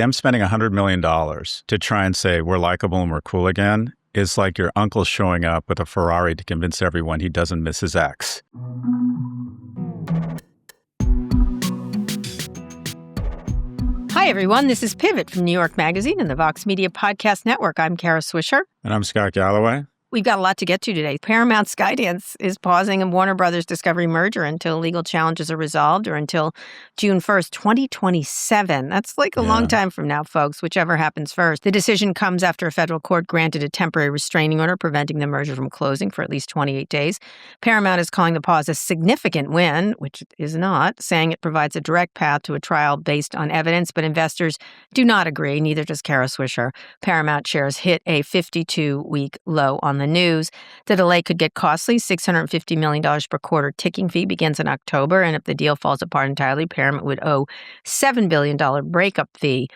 them spending $100 million to try and say we're likable and we're cool again is like your uncle showing up with a Ferrari to convince everyone he doesn't miss his ex. Hi, everyone. This is Pivot from New York Magazine and the Vox Media Podcast Network. I'm Kara Swisher. And I'm Scott Galloway. We've got a lot to get to today. Paramount Skydance is pausing a Warner Brothers Discovery merger until legal challenges are resolved or until June 1st, 2027. That's like a long time from now, folks, whichever happens first. The decision comes after a federal court granted a temporary restraining order preventing the merger from closing for at least 28 days. Paramount is calling the pause a significant win, which it is not, saying it provides a direct path to a trial based on evidence, but investors do not agree, neither does Kara Swisher. Paramount shares hit a 52-week low on the news. The delay could get costly. $650 million per quarter ticking fee begins in October, and if the deal falls apart entirely, Paramount would owe $7 billion breakup fee.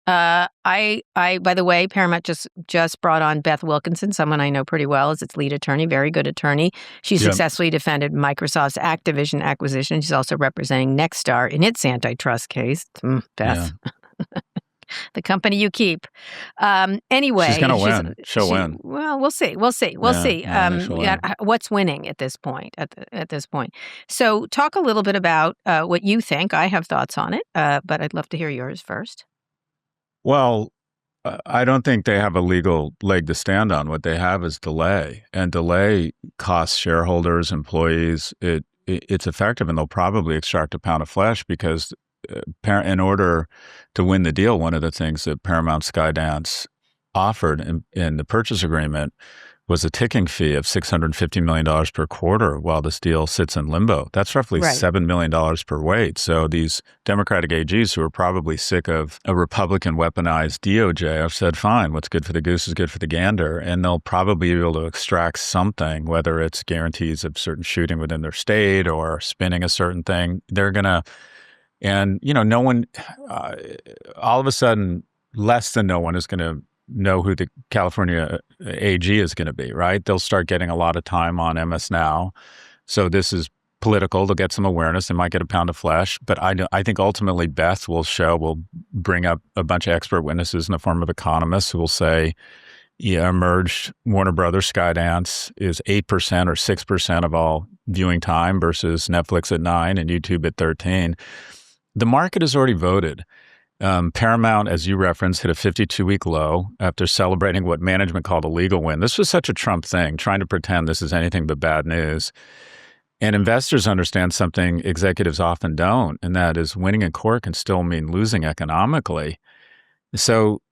By the way, Paramount just brought on Beth Wilkinson, someone I know pretty well as its lead attorney, very good attorney. She successfully defended Microsoft's Activision acquisition. She's also representing Nexstar in its antitrust case. Beth. Yeah. The company you keep. Anyway. She's going to win. She'll win. Well, we'll see. We'll see. What's winning at this point? At this point. So talk a little bit about what you think. I have thoughts on it, but I'd love to hear yours first. Well, I don't think they have a legal leg to stand on. What they have is delay. And delay costs shareholders, employees. It's effective, and they'll probably extract a pound of flesh because in order to win the deal, one of the things that Paramount Skydance offered in the purchase agreement was a ticking fee of $650 million per quarter while this deal sits in limbo. That's roughly $7 million per wait. So these Democratic AGs who are probably sick of a Republican weaponized DOJ have said, fine, what's good for the goose is good for the gander. And they'll probably be able to extract something, whether it's guarantees of certain shooting within their state or spinning a certain thing. They're going to... And, no one, all of a sudden, less than no one is going to know who the California AG is going to be, right? They'll start getting a lot of time on MS Now. So this is political. They'll get some awareness. They might get a pound of flesh. But I think ultimately Beth will bring up a bunch of expert witnesses in the form of economists who will say, merged Warner Brothers Skydance is 8% or 6% of all viewing time versus Netflix at 9% and YouTube at 13%. The market has already voted. Paramount, as you referenced, hit a 52-week low after celebrating what management called a legal win. This was such a Trump thing, trying to pretend this is anything but bad news. And investors understand something executives often don't, and that is winning in court can still mean losing economically. So,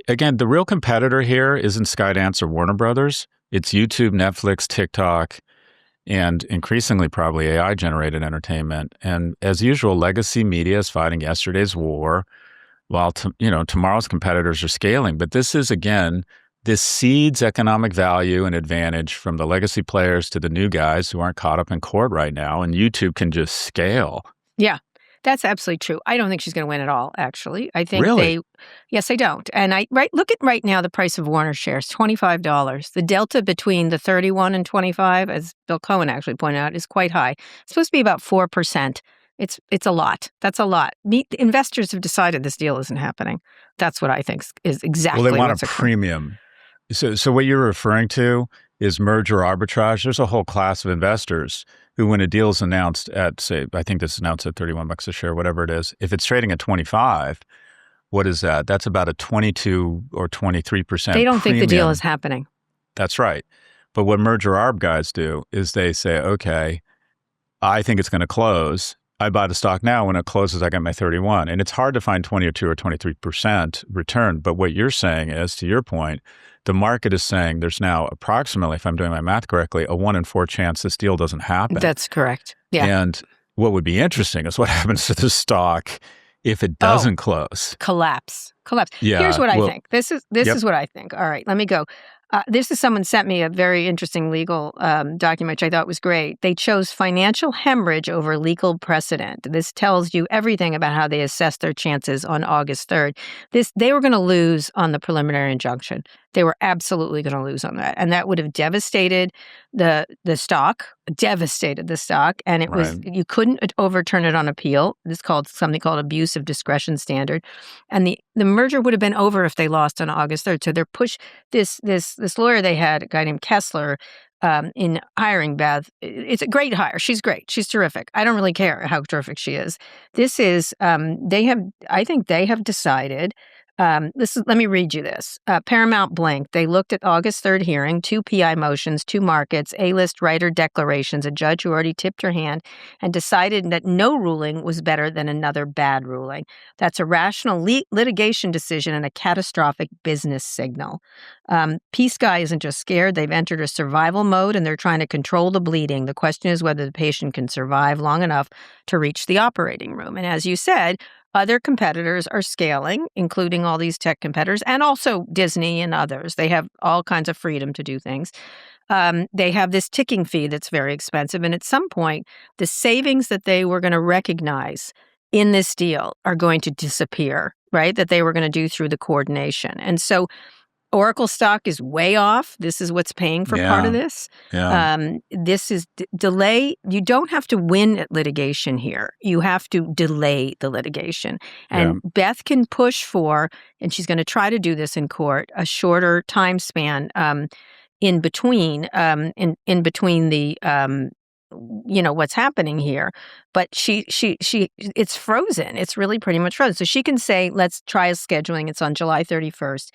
again, the real competitor here isn't Skydance or Warner Brothers. It's YouTube, Netflix, TikTok, and increasingly probably AI-generated entertainment. And as usual, legacy media is fighting yesterday's war while tomorrow's competitors are scaling. But this is, again, this seeds economic value and advantage from the legacy players to the new guys who aren't caught up in court right now. And YouTube can just scale. Yeah. That's absolutely true. I don't think she's going to win at all, actually. I think really? Yes, I don't. And look at right now the price of Warner shares, $25. The delta between the 31 and 25, as Bill Cohen actually pointed out, is quite high. It's supposed to be about 4%. It's a lot. That's a lot. Investors have decided this deal isn't happening. That's what I think is exactly what's Well, they want a premium. So what you're referring to is merger arbitrage. There's a whole class of investors who, when a deal is announced at, say, I think this is announced at $31 a share, whatever it is, if it's trading at 25, what is that? That's about a 22 or 23% They don't premium. think the deal is happening. That's right. But what merger arb guys do is they say, okay, I think it's going to close. I buy the stock now. When it closes, I get my 31. And it's hard to find 22 or 23% return. But what you're saying is, to your point, the market is saying there's now approximately, if I'm doing my math correctly, a 1 in 4 chance this deal doesn't happen. That's correct. Yeah. And what would be interesting is what happens to the stock if it doesn't close. Collapse. Yeah. Here's what I think. This is what I think. All right, let me go. Someone sent me a very interesting legal document, which I thought was great. They chose financial hemorrhage over legal precedent. This tells you everything about how they assessed their chances on August 3rd. They were going to lose on the preliminary injunction. They were absolutely going to lose on that. And that would have devastated the stock, And it was, you couldn't overturn it on appeal. This is something called abuse of discretion standard. And the merger would have been over if they lost on August 3rd. So they're this lawyer they had, a guy named Kessler, in hiring Beth. It's a great hire. She's great. She's terrific. I don't really care how terrific she is. This is, I think they have decided. Let me read you this. Paramount blanked. They looked at August 3rd hearing, 2 PI motions, 2 markets, A-list writer declarations, a judge who already tipped her hand, and decided that no ruling was better than another bad ruling. That's a rational litigation decision and a catastrophic business signal. Peace Guy isn't just scared. They've entered a survival mode, and they're trying to control the bleeding. The question is whether the patient can survive long enough to reach the operating room. And as you said, other competitors are scaling, including all these tech competitors, and also Disney and others. They have all kinds of freedom to do things. They have this ticking fee that's very expensive. And at some point, the savings that they were going to recognize in this deal are going to disappear, right? That they were going to do through the coordination. And so Oracle stock is way off. This is what's paying for part of this. This is delay. You don't have to win at litigation here. You have to delay the litigation. And Beth can push for, and she's going to try to do this in court, a shorter time span in between the what's happening here. But it's frozen. It's really pretty much frozen. So she can say, let's try a scheduling. It's on July 31st.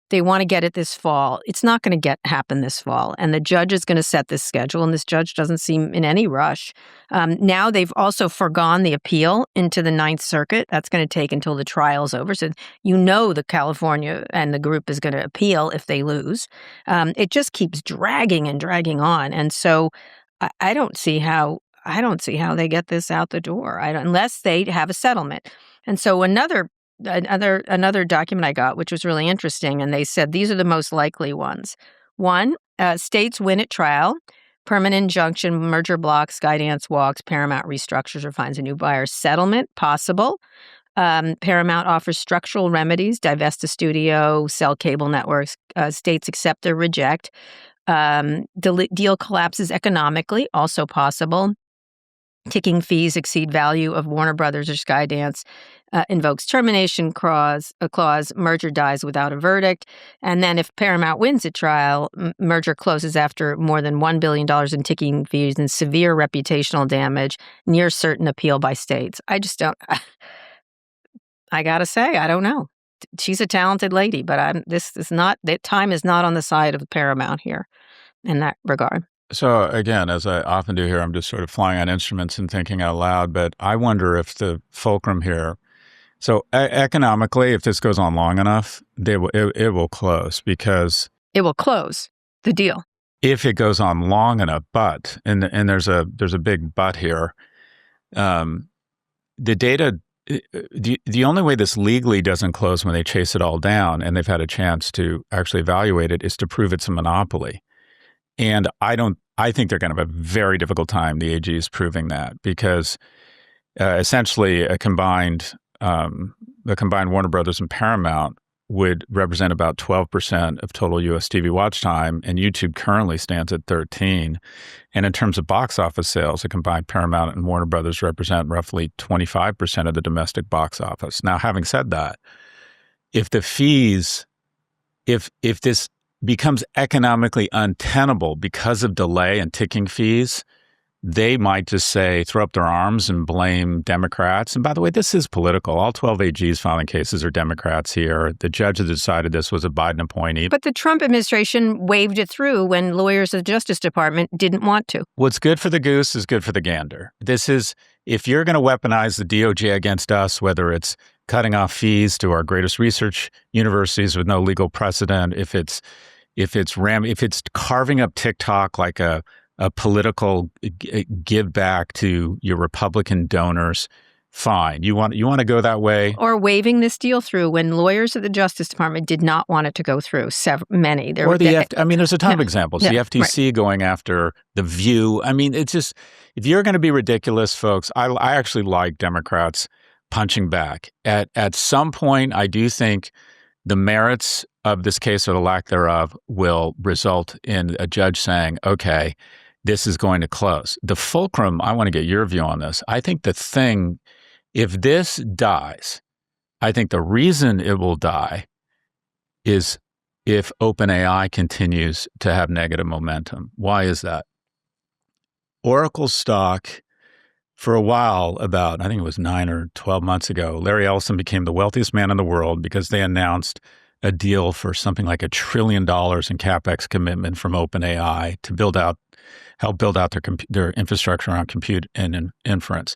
They want to get it this fall. It's not going to happen this fall. And the judge is going to set this schedule, and this judge doesn't seem in any rush. Now they've also forgone the appeal into the Ninth Circuit. That's going to take until the trial's over. So the California and the group is going to appeal if they lose. It just keeps dragging and dragging on. And so I don't see how they get this out the door unless they have a settlement. And so another document I got, which was really interesting, and they said these are the most likely ones. 1, states win at trial, permanent injunction, merger blocks, Skydance walks, Paramount restructures or finds a new buyer. Settlement, possible. Paramount offers structural remedies, divest a studio, sell cable networks. States accept or reject. Deal collapses economically, also possible. Ticking fees exceed value of Warner Brothers or Skydance, invokes termination clause, merger dies without a verdict. And then if Paramount wins a trial, merger closes after more than $1 billion in ticking fees and severe reputational damage, near certain appeal by states. I just don't, I gotta say, I don't know. She's a talented lady, but time is not on the side of Paramount here in that regard. So again, as I often do here, I'm just sort of flying on instruments and thinking out loud, but I wonder if the fulcrum here, so economically, if this goes on long enough, it will close because... It will close the deal. If it goes on long enough, but, and there's a big but here, the data, the only way this legally doesn't close when they chase it all down and they've had a chance to actually evaluate it is to prove it's a monopoly. And I think they're going to have a very difficult time, the AGs, proving that because essentially a combined Warner Brothers and Paramount would represent about 12% of total U.S. TV watch time, and YouTube currently stands at 13%. And in terms of box office sales, a combined Paramount and Warner Brothers represent roughly 25% of the domestic box office. Now, having said that, if the fees, if this becomes economically untenable because of delay and ticking fees, they might just throw up their arms and blame Democrats. And by the way, this is political. All 12 AGs filing cases are Democrats here. The judge has decided this was a Biden appointee. But the Trump administration waved it through when lawyers at the Justice Department didn't want to. What's good for the goose is good for the gander. This is, if you're going to weaponize the DOJ against us, whether it's cutting off fees to our greatest research universities with no legal precedent, if it's carving up TikTok like a political give back to your Republican donors, fine. You want to go that way, or waving this deal through when lawyers at the Justice Department did not want it to go through. Many there. Or there's a ton of examples. The FTC going after The View. I mean, it's just, if you're going to be ridiculous, folks, I actually like Democrats punching back. At some point, I do think the merits of this case or the lack thereof will result in a judge saying, okay, this is going to close. The fulcrum, I want to get your view on this. I think if this dies, I think the reason it will die is if OpenAI continues to have negative momentum. Why is that? Oracle stock, for a while, I think it was 9 or 12 months ago, Larry Ellison became the wealthiest man in the world because they announced a deal for something like $1 trillion in CapEx commitment from OpenAI to help build out their infrastructure around compute and inference.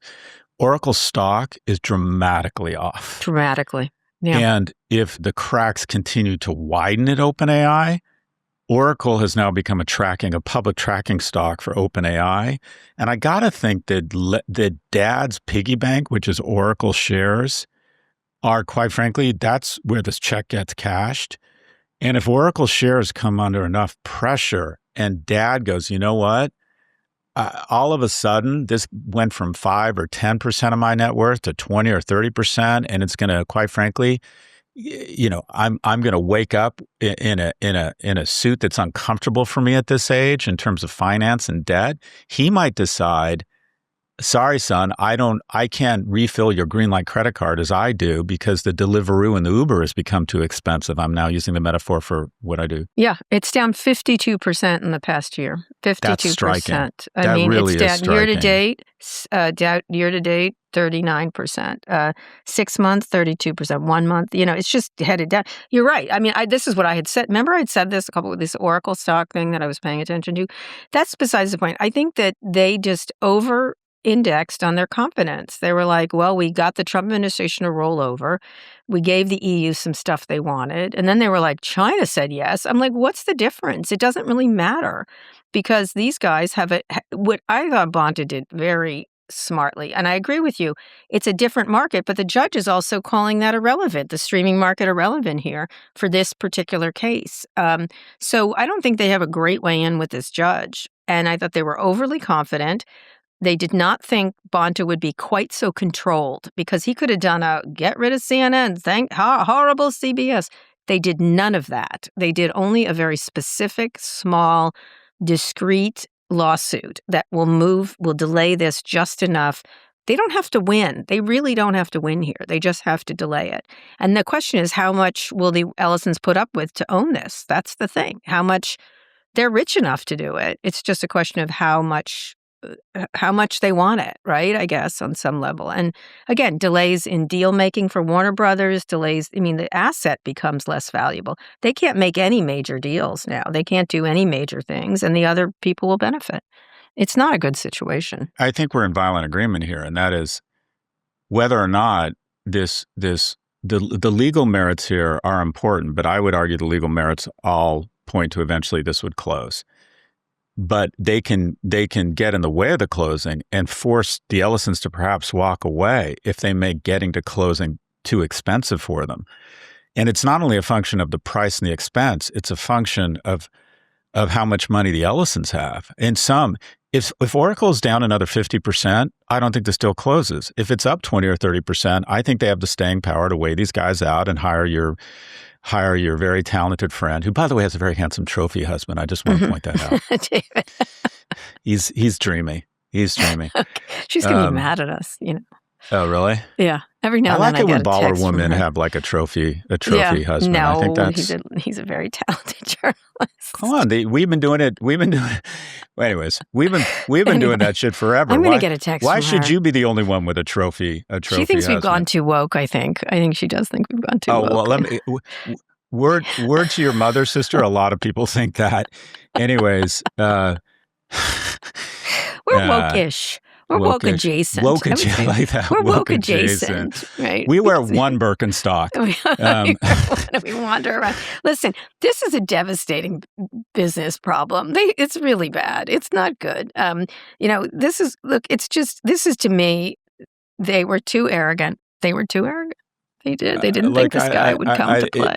Oracle stock is dramatically off. Dramatically. Yeah. And if the cracks continue to widen at OpenAI, Oracle has now become a public tracking stock for OpenAI. And I got to think that Dad's piggy bank, which is Oracle shares, are, quite frankly, that's where this check gets cashed. And if Oracle shares come under enough pressure and Dad goes, you know what? All of a sudden, this went from 5 or 10% of my net worth to 20 or 30%. And it's going to, quite frankly, I'm going to wake up in a suit that's uncomfortable for me at this age in terms of finance and debt. He might decide, sorry, son, I can't refill your Greenlight credit card as I do because the Deliveroo and the Uber has become too expensive. I'm now using the metaphor for what I do. Yeah, it's down 52% in the past year. 52%. That's striking. I mean, really it's down is striking. year to date, 39%. 6 months, 32%. 1 month, it's just headed down. You're right. I mean, this is what I had said. Remember, I'd said this a couple with this Oracle stock thing that I was paying attention to. That's besides the point. I think that they just over-indexed on their confidence. They were like, well, we got the Trump administration to roll over. We gave the EU some stuff they wanted. And then they were like, China said yes. I'm like, what's the difference? It doesn't really matter because these guys have what I thought Bonta did very smartly. And I agree with you. It's a different market, but the judge is also calling that irrelevant, the streaming market irrelevant here for this particular case. So I don't think they have a great way in with this judge. And I thought they were overly confident. They did not think Bonta would be quite so controlled because he could have done a get rid of CNN, horrible CBS. They did none of that. They did only a very specific, small, discrete lawsuit that will delay this just enough. They don't have to win. They really don't have to win here. They just have to delay it. And the question is, how much will the Ellisons put up with to own this? That's the thing. How much they're rich enough to do it. It's just a question of how much they want it, right? I guess on some level. And again, delays in deal making for Warner Brothers, the asset becomes less valuable. They can't make any major deals now. They can't do any major things, and the other people will benefit. It's not a good situation. I think we're in violent agreement here, and that is whether or not the legal merits here are important, but I would argue the legal merits all point to eventually this would close. But they can get in the way of the closing and force the Ellisons to perhaps walk away if they make getting to closing too expensive for them. And it's not only a function of the price and the expense, it's a function of how much money the Ellisons have. If Oracle is down another 50%, I don't think the deal closes. If it's up 20 or 30%, I think they have the staying power to weigh these guys out and hire your very talented friend, who, by the way, has a very handsome trophy husband. I just want to point that out. David. He's dreamy. He's dreamy. Okay. She's going to be mad at us, Oh, really? Yeah. Every now and then I like it when baller women women have like a trophy husband. No, I think he's a very talented journalist. Come on, we've been doing it. Well, anyways, we've been doing that shit forever. I'm going to get a text. Why from should her. you be the only one with a trophy? She thinks we've gone too woke. I think she does think we've gone too woke. Oh well, let me. Word to your mother, sister. A lot of people think that. Anyways, we're woke-ish. We're woke adjacent. Woke adjacent, like that. We're woke adjacent, right? We wear one Birkenstock. We wander around. Listen, this is a devastating business problem. It's really bad. It's not good. This is to me, they were too arrogant. They didn't think this guy would come to play.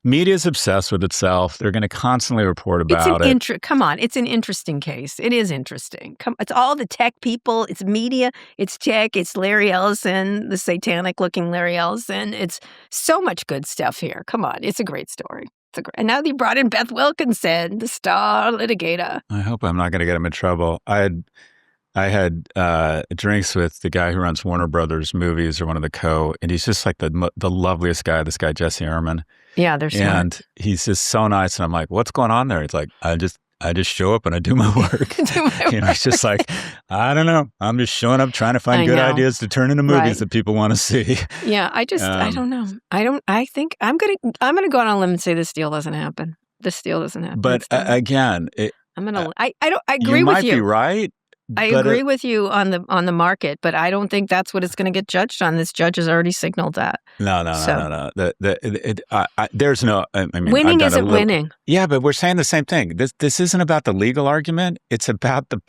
Media's obsessed with itself. They're going to constantly report about it. Come on, it's an interesting case. It is interesting. It's all the tech people. It's media. It's tech. It's Larry Ellison, the satanic-looking Larry Ellison. It's so much good stuff here. Come on, it's a great story. And now they brought in Beth Wilkinson, the star litigator. I hope I'm not going to get him in trouble. I had drinks with the guy who runs Warner Brothers movies, or one of the and he's just like the loveliest guy. This guy Jesse Ehrman. Yeah, they're smart. And he's just so nice. And I'm like, what's going on there? He's like, I just show up and I do my work. It's just like, I don't know. I'm just showing up trying to find good ideas to turn into movies that people want to see. Yeah, I don't know. I think I'm gonna go on a limb and say this deal doesn't happen. This deal doesn't happen. But again, I agree you with might you. be right. I agree with you on the market, but I don't think that's what it's going to get judged on. This judge has already signaled that. No. There's no. I mean, winning isn't winning. Yeah, but we're saying the same thing. This isn't about the legal argument. It's about the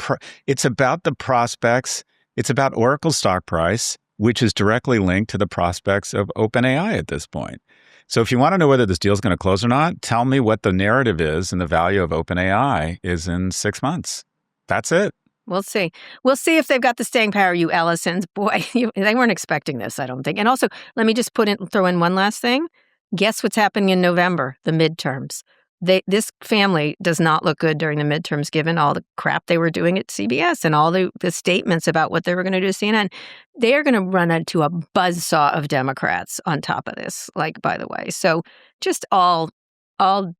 prospects. It's about Oracle's stock price, which is directly linked to the prospects of OpenAI at this point. So if you want to know whether this deal is going to close or not, tell me what the narrative is and the value of OpenAI is in 6 months. That's it. We'll see. We'll see if they've got the staying power, you Ellisons. Boy, they weren't expecting this, I don't think. And also, let me just throw in one last thing. Guess what's happening in November? The midterms. This family does not look good during the midterms, given all the crap they were doing at CBS and all the statements about what they were going to do to CNN. They are going to run into a buzzsaw of Democrats on top of this, by the way. So just all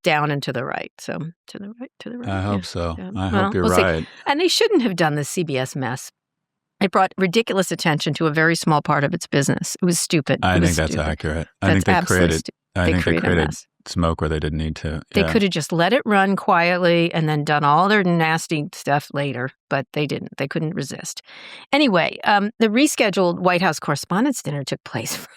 down and to the right. So to the right. I hope so. Yeah. I hope you're right. See. And they shouldn't have done the CBS mess. It brought ridiculous attention to a very small part of its business. It was stupid. I think that's accurate. I think they created smoke where they didn't need to. They could have just let it run quietly and then done all their nasty stuff later, but they didn't. They couldn't resist. Anyway, the rescheduled White House Correspondents' Dinner took place Friday.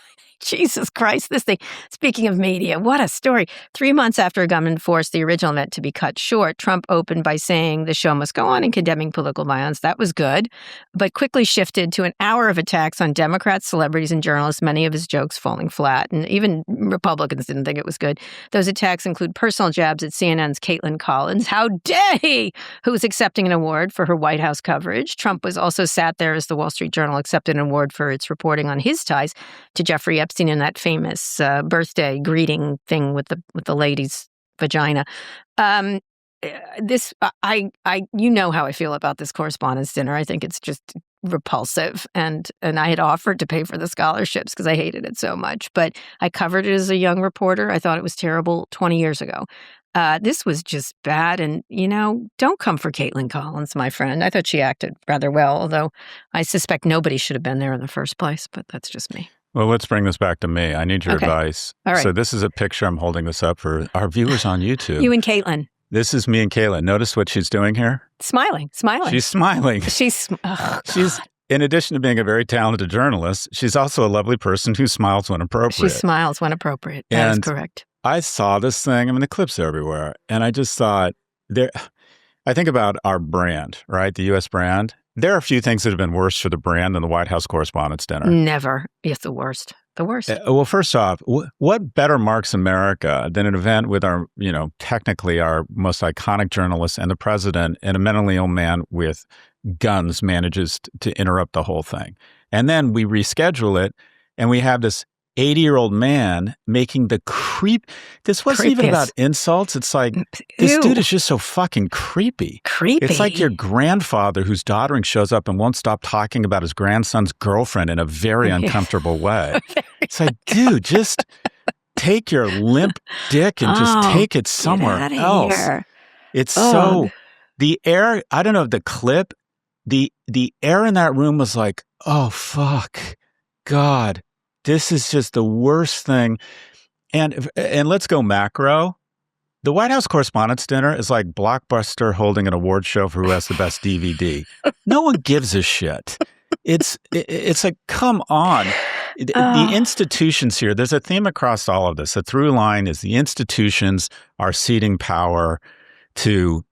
Jesus Christ, this thing. Speaking of media, what a story. 3 months after a gunman forced the original event to be cut short, Trump opened by saying the show must go on and condemning political violence. That was good, but quickly shifted to an hour of attacks on Democrats, celebrities, and journalists, many of his jokes falling flat. And even Republicans didn't think it was good. Those attacks include personal jabs at CNN's Caitlin Collins. How dare he? Who was accepting an award for her White House coverage. Trump was also sat there as the Wall Street Journal accepted an award for its reporting on his ties to Jeffrey Epstein in that famous birthday greeting thing with the lady's vagina. You know how I feel about this Correspondents' Dinner. I think it's just repulsive, and I had offered to pay for the scholarships because I hated it so much. But I covered it as a young reporter. I thought it was terrible 20 years ago. This was just bad, and don't come for Caitlin Collins, my friend. I thought she acted rather well, although I suspect nobody should have been there in the first place. But that's just me. Well, let's bring this back to me. I need your advice. All right. So this is a picture. I'm holding this up for our viewers on YouTube. You and Caitlin. This is me and Caitlin. Notice what she's doing here? Smiling. She's smiling. She's, in addition to being a very talented journalist, she's also a lovely person who smiles when appropriate. She smiles when appropriate. That is correct. I saw this thing. I mean, the clips everywhere. And I just thought, I think about our brand, right? The U.S. brand. There are a few things that have been worse for the brand than the White House Correspondents' Dinner. Never. It's the worst. The worst. Well, first off, what better marks America than an event with our, technically our most iconic journalists and the president, and a mentally ill man with guns manages to interrupt the whole thing. And then we reschedule it, and we have this 80-year-old man making the This wasn't even about insults. It's like, this dude is just so fucking creepy. It's like your grandfather whose doddering shows up and won't stop talking about his grandson's girlfriend in a very uncomfortable way. It's like, dude, just take your limp dick and just take it somewhere else. Here. It's so, the air, I don't know, the clip, the air in that room was like, oh, fuck, God. This is just the worst thing. And let's go macro. The White House Correspondents' Dinner is like Blockbuster holding an award show for who has the best DVD. No one gives a shit. It's like, come on. The institutions here, there's a theme across all of this. The through line is the institutions are ceding power to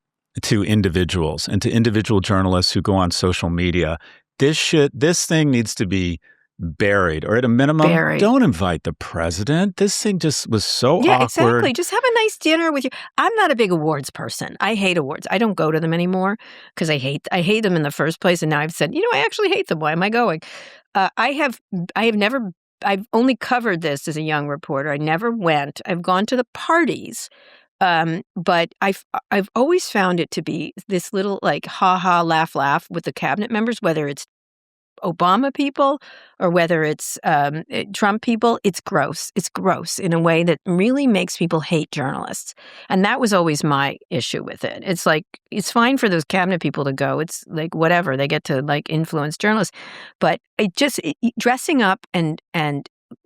individuals and to individual journalists who go on social media. This thing needs to be buried, or at a minimum, Buried. don't invite the president. This thing just was so awkward. Exactly. Just have a nice dinner with you. I'm not a big awards person. I hate awards. I don't go to them anymore because I hate them in the first place. And now I've said, I actually hate them. Why am I going? I've only covered this as a young reporter. I never went. I've gone to the parties. But I've always found it to be this little like ha-ha, laugh with the cabinet members, whether it's Obama people or whether it's Trump people. It's gross. It's gross in a way that really makes people hate journalists. And that was always my issue with it. It's like, it's fine for those cabinet people to go. It's like, whatever, they get to like influence journalists. But dressing up and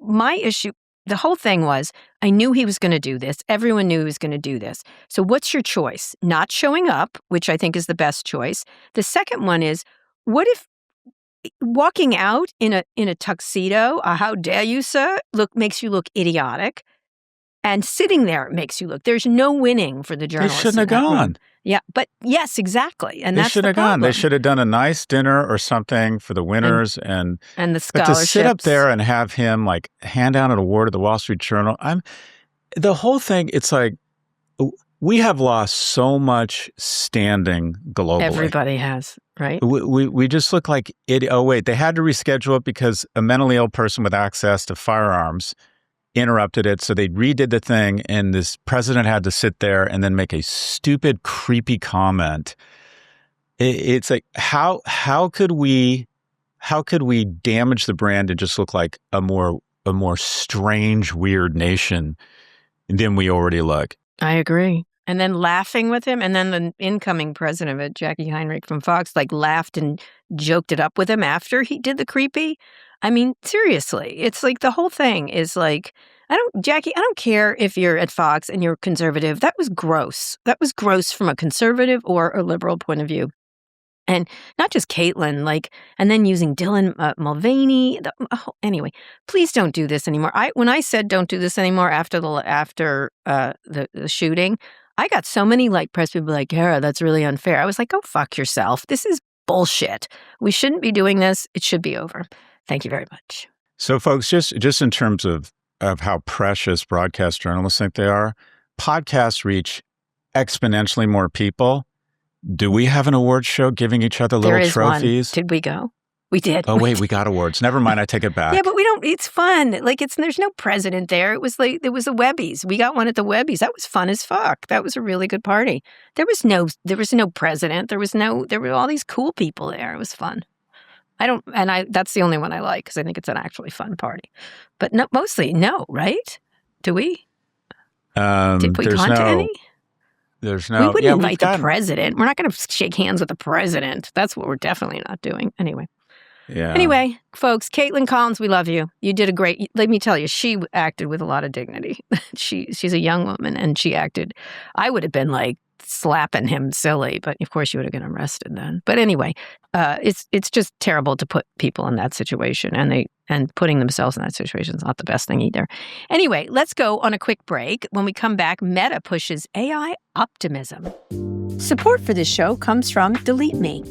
my issue, the whole thing was, I knew he was going to do this. Everyone knew he was going to do this. So what's your choice? Not showing up, which I think is the best choice. The second one is, what if walking out in a tuxedo, how dare you, sir, makes you look idiotic, and sitting there makes you look. There's no winning for the journalists. They shouldn't have gone. Yeah, but yes, exactly, and they that's should the have problem. gone. They should have done a nice dinner or something for the winners and the scholarships. But to sit up there and have him like hand out an award at the Wall Street Journal, the whole thing. It's like we have lost so much standing globally. Everybody has, right? We just look like idiot. Oh wait, they had to reschedule it because a mentally ill person with access to firearms interrupted it. So they redid the thing, and this president had to sit there and then make a stupid, creepy comment. It's like how could we damage the brand and just look like a more strange, weird nation than we already look? I agree. And then laughing with him, and then the incoming president of it, Jackie Heinrich from Fox, like laughed and joked it up with him after he did the creepy. I mean, seriously, it's like the whole thing is like, Jackie, I don't care if you're at Fox and you're conservative. That was gross. That was gross from a conservative or a liberal point of view. And not just Caitlin, and then using Dylan Mulvaney. Anyway, please don't do this anymore. When I said don't do this anymore after the shooting, I got so many press people like, Kara, that's really unfair. I was like, go fuck yourself. This is bullshit. We shouldn't be doing this. It should be over. Thank you very much. So, folks, just in terms of how precious broadcast journalists think they are, podcasts reach exponentially more people. Do we have an awards show giving each other little trophies? One. Did we go? We did. Oh, wait, we got awards. Never mind. I take it back. Yeah, but we don't. It's fun. There's no president there. It was the Webbies. We got one at the Webbies. That was fun as fuck. That was a really good party. There was no president. There were all these cool people there. It was fun. That's the only one I like because I think it's an actually fun party. But mostly no, right? Do we? Did we gone to any? There's no. We wouldn't invite the president. We're not going to shake hands with the president. That's what we're definitely not doing. Anyway. Yeah. Anyway, folks, Caitlin Collins, we love you. You did a great. Let me tell you, she acted with a lot of dignity. She's a young woman, and she acted. I would have been slapping him silly, but of course you would have been arrested then. But anyway, it's just terrible to put people in that situation, and putting themselves in that situation is not the best thing either. Anyway, let's go on a quick break. When we come back, Meta pushes AI optimism. Support for this show comes from Delete Me.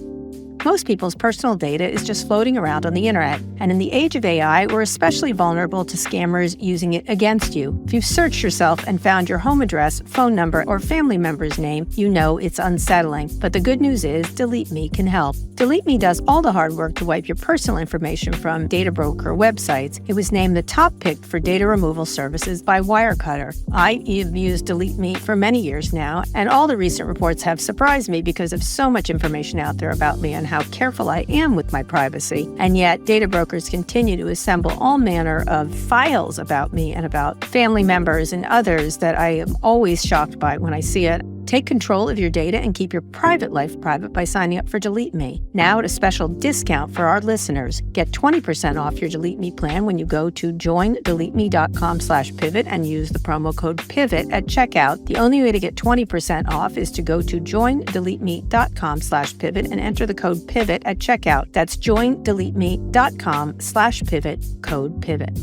Most people's personal data is just floating around on the internet, and in the age of AI, we're especially vulnerable to scammers using it against you. If you've searched yourself and found your home address, phone number, or family member's name, you know it's unsettling. But the good news is Delete Me can help. Delete Me does all the hard work to wipe your personal information from data broker websites. It was named the top pick for data removal services by Wirecutter. I've used Delete Me for many years now, and all the recent reports have surprised me because of so much information out there about me and how careful I am with my privacy. And yet, data brokers continue to assemble all manner of files about me and about family members and others that I am always shocked by when I see it. Take control of your data and keep your private life private by signing up for Delete Me. Now at a special discount for our listeners. Get 20% off your Delete Me plan when you go to joindeleteme.com/pivot and use the promo code PIVOT at checkout. The only way to get 20% off is to go to joindeleteme.com/pivot and enter the code PIVOT at checkout. That's joindeleteme.com/pivot, code PIVOT.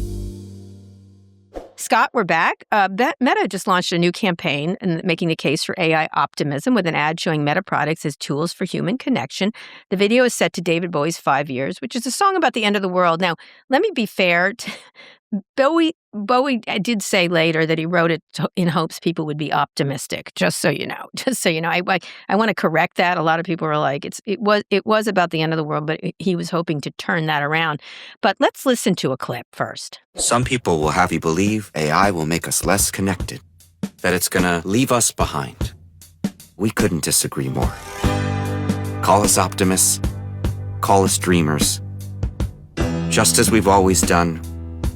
Scott, we're back. Meta just launched a new campaign and making the case for AI optimism with an ad showing Meta products as tools for human connection. The video is set to David Bowie's 5 Years, which is a song about the end of the world. Now, let me be fair. Bowie did say later that he wrote it in hopes people would be optimistic. Just so you know, I want to correct that. A lot of people were like, it was about the end of the world, but he was hoping to turn that around. But let's listen to a clip first. Some people will have you believe AI will make us less connected, that it's gonna leave us behind. We couldn't disagree more. Call us optimists, call us dreamers. Just as we've always done,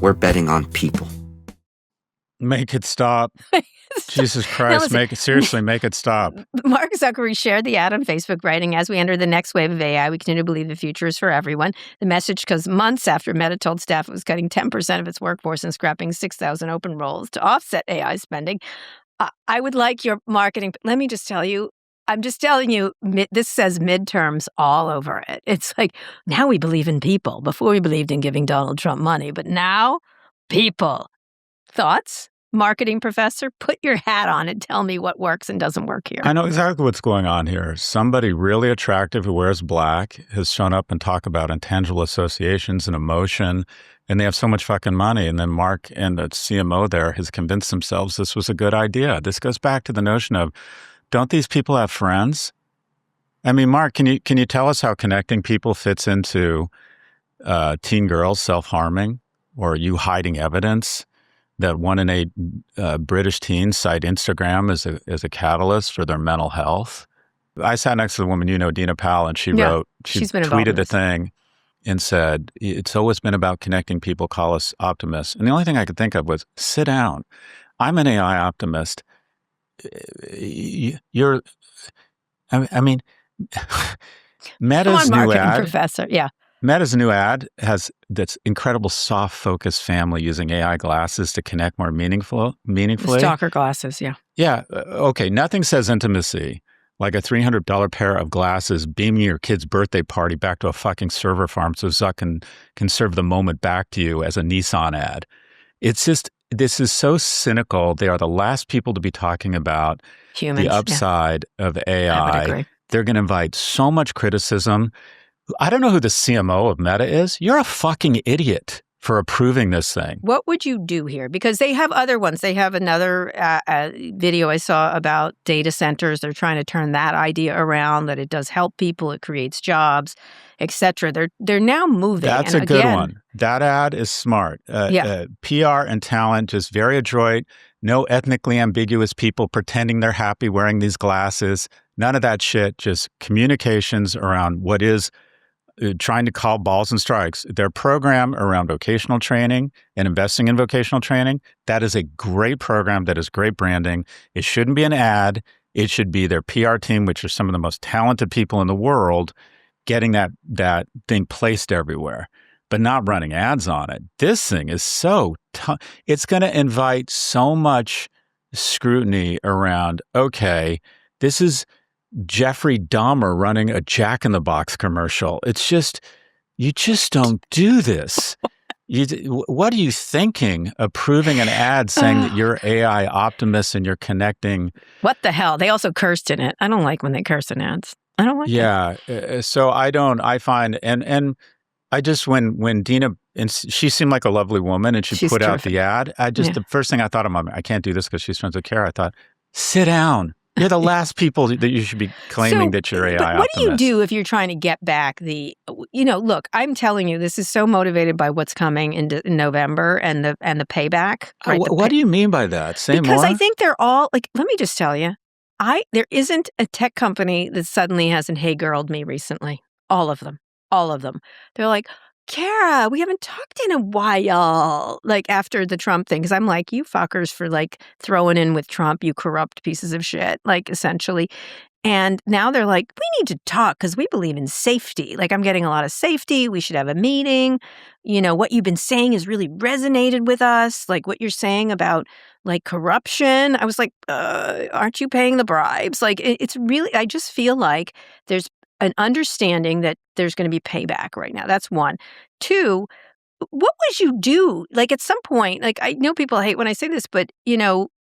we're betting on people. Make it stop. Jesus Christ, make it stop. Mark Zuckerberg shared the ad on Facebook, writing, "As we enter the next wave of AI, we continue to believe the future is for everyone." The message comes months after Meta told staff it was cutting 10% of its workforce and scrapping 6,000 open roles to offset AI spending. I would like your marketing. Let me just tell you, I'm just telling you, this says midterms all over it. It's like, now we believe in people. Before we believed in giving Donald Trump money, but now people. Thoughts? Marketing professor, put your hat on and tell me what works and doesn't work here. I know exactly what's going on here. Somebody really attractive who wears black has shown up and talk about intangible associations and emotion, and they have so much fucking money. And then Mark and the CMO there has convinced themselves this was a good idea. This goes back to the notion of, don't these people have friends? I mean, Mark, can you tell us how connecting people fits into teen girls self-harming, or you hiding evidence that 1 in 8 British teens cite Instagram as a catalyst for their mental health? I sat next to the woman, Dina Powell, and she tweeted the thing and said, "It's always been about connecting people, call us optimists." And the only thing I could think of was, sit down. I'm an AI optimist. You're, I mean, Meta's new ad. Professor, yeah. Meta's new ad has this incredible soft focus family using AI glasses to connect more meaningfully. Stalker glasses, yeah. Yeah. Okay. Nothing says intimacy like a $300 pair of glasses beaming your kid's birthday party back to a fucking server farm so Zuck can serve the moment back to you as a Nissan ad. It's just, this is so cynical. They are the last people to be talking about the upside of AI. I would agree. They're going to invite so much criticism. I don't know who the CMO of Meta is. You're a fucking idiot for approving this thing. What would you do here? Because they have other ones. They have another video I saw about data centers. They're trying to turn that idea around, that it does help people, it creates jobs, etc. They're now moving. That's a good one. That ad is smart. PR and talent, just very adroit. No ethnically ambiguous people pretending they're happy wearing these glasses. None of that shit. Just communications around what is trying to call balls and strikes. Their program around vocational training and investing in vocational training, that is a great program. That is great branding. It shouldn't be an ad. It should be their PR team, which are some of the most talented people in the world, getting that thing placed everywhere, but not running ads on it. This thing is so tough. It's going to invite so much scrutiny around, okay, this is Jeffrey Dahmer running a Jack in the Box commercial. It's just, you just don't do this. What are you thinking? Approving an ad saying that you're AI optimists and you're connecting. What the hell? They also cursed in it. I don't like when they curse in ads. I don't like it. So I find, and I just, when Dina, and she seemed like a lovely woman and she's put terrific. Out the ad, the first thing I thought, I can't do this because she's friends with Kara. I thought, sit down. You're the last people that you should be claiming that you're AI optimist. What do you do if you're trying to get back look, I'm telling you, this is so motivated by what's coming in November and the payback. Right? What do you mean by that? Say more. Because I think they're all, let me just tell you, there isn't a tech company that suddenly hasn't hey girled me recently. All of them. They're like, Kara, we haven't talked in a while, after the Trump thing. Because I'm like, you fuckers for throwing in with Trump, you corrupt pieces of shit, essentially. And now they're like, we need to talk because we believe in safety. I'm getting a lot of safety. We should have a meeting. What you've been saying has really resonated with us. What you're saying about corruption. I was like, aren't you paying the bribes? It's really, I just feel like there's an understanding that there's going to be payback right now. That's one. Two, what would you do? Like at some point, like I know people hate when I say this, but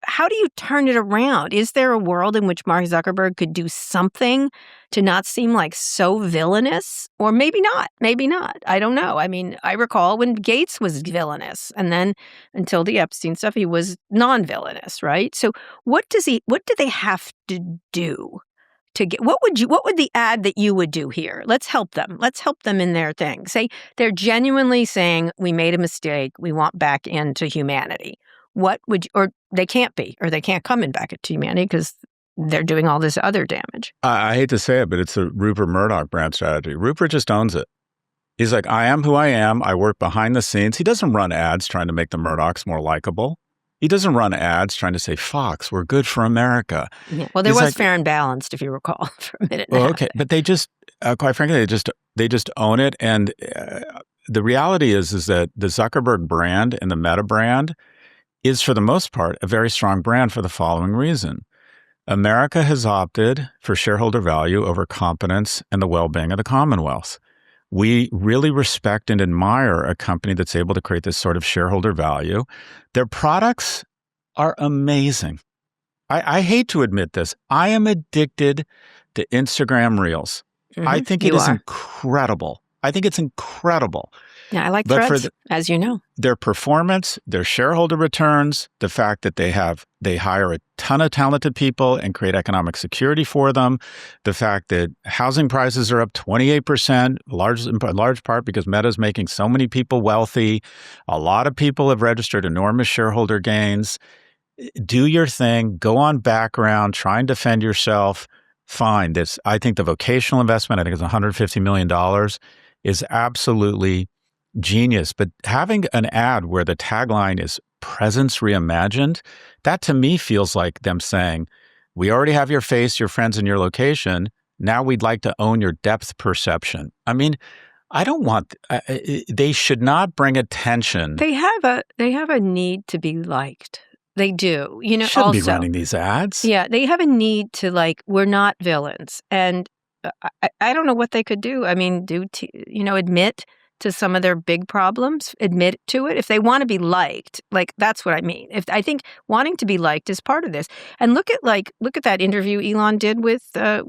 how do you turn it around? Is there a world in which Mark Zuckerberg could do something to not seem like so villainous? Or maybe not. Maybe not. I don't know. I mean, I recall when Gates was villainous, and then until the Epstein stuff, he was non-villainous, right? So what do they have to do to get, what would the ad that you would do here? Let's help them. Let's help them in their thing. Say they're genuinely saying, we made a mistake. We want back into humanity. Or they can't be, or they can't come in back into humanity because they're doing all this other damage. I hate to say it, but it's a Rupert Murdoch brand strategy. Rupert just owns it. He's like, I am who I am. I work behind the scenes. He doesn't run ads trying to make the Murdochs more likable. He doesn't run ads trying to say, Fox, we're good for America. Yeah. Well, there was Fair and Balanced, if you recall, for a minute. Well, okay. But they just, quite frankly, they just own it. And the reality is that the Zuckerberg brand and the Meta brand is, for the most part, a very strong brand for the following reason. America has opted for shareholder value over competence and the well-being of the Commonwealth. We really respect and admire a company that's able to create this sort of shareholder value. Their products are amazing. I hate to admit this. I am addicted to Instagram Reels. I think it is incredible. I think it's incredible. Yeah, I like Threads, as you know. Their performance, their shareholder returns, the fact that they hire a ton of talented people and create economic security for them, the fact that housing prices are up 28%, in large part because Meta's making so many people wealthy. A lot of people have registered enormous shareholder gains. Do your thing, go on background, try and defend yourself. Fine. I think the vocational investment, I think it's $150 million, is absolutely genius. But having an ad where the tagline is presence reimagined, that to me feels like them saying, we already have your face, your friends, and your location. Now we'd like to own your depth perception. I mean, I don't want, they should not bring attention. They have a need to be liked. They do. Shouldn't also be running these ads. Yeah, they have a need to we're not villains. And I don't know what they could do. I mean, admit to some of their big problems, admit to it. If they want to be liked, that's what I mean. I think wanting to be liked is part of this. And look at that interview Elon did with the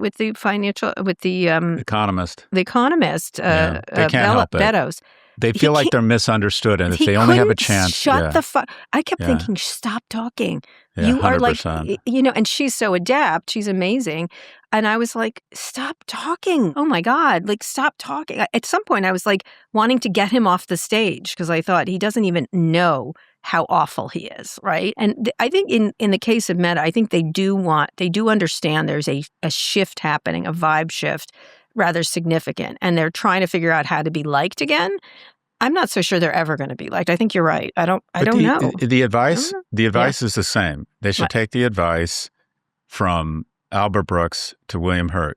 Economist. The Economist. They can't help it. Beddoes. They feel like they're misunderstood, and if they only have a chance. Shut the fuck. I kept thinking, stop talking. Yeah, you 100%. are and she's so adept. She's amazing. And I was like, stop talking. Oh my God. Stop talking. At some point, I was wanting to get him off the stage because I thought he doesn't even know how awful he is, right? And I think in the case of Meta, I think they do understand there's a shift happening, a vibe shift, rather significant, and they're trying to figure out how to be liked again. I'm not so sure they're ever going to be liked. I think you're right. I don't know. The advice is the same. They should take the advice from Albert Brooks to William Hurt.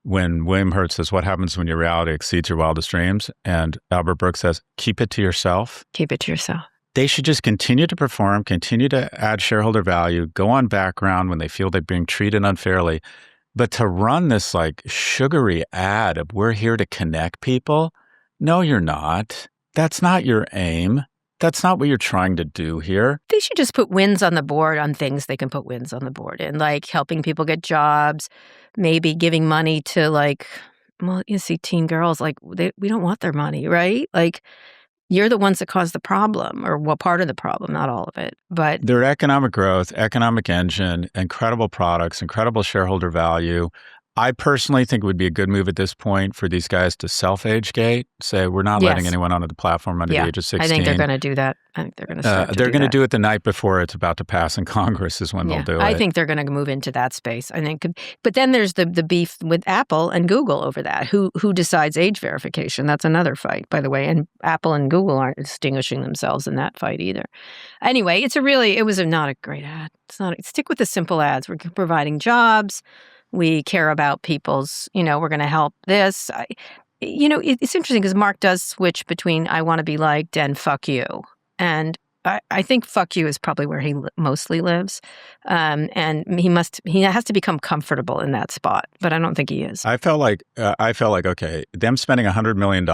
When William Hurt says, what happens when your reality exceeds your wildest dreams? And Albert Brooks says, keep it to yourself. Keep it to yourself. They should just continue to perform, continue to add shareholder value, go on background when they feel they're being treated unfairly. But to run this sugary ad of we're here to connect people, no, you're not. That's not your aim. That's not what you're trying to do here. They should just put wins on the board on things they can put wins on the board in, helping people get jobs, maybe giving money to you see teen girls, we don't want their money, right? You're the ones that caused the problem, or part of the problem, not all of it. But their economic growth, economic engine, incredible products, incredible shareholder value. I personally think it would be a good move at this point for these guys to self-age gate, say we're not letting anyone onto the platform under the age of 16. I think they're going to do that. I think they're going to start They're going to do it the night before it's about to pass in Congress is when they'll do it. I think they're going to move into that space. I think, but then there's the beef with Apple and Google over that. Who decides age verification? That's another fight, by the way. And Apple and Google aren't distinguishing themselves in that fight either. Anyway, it was not a great ad. Stick with the simple ads. We're providing jobs. We care about people's, we're going to help this. It's interesting because Mark does switch between I want to be liked and fuck you. And I think fuck you is probably where he mostly lives. And he has to become comfortable in that spot, but I don't think he is. I felt like, okay, them spending $100 million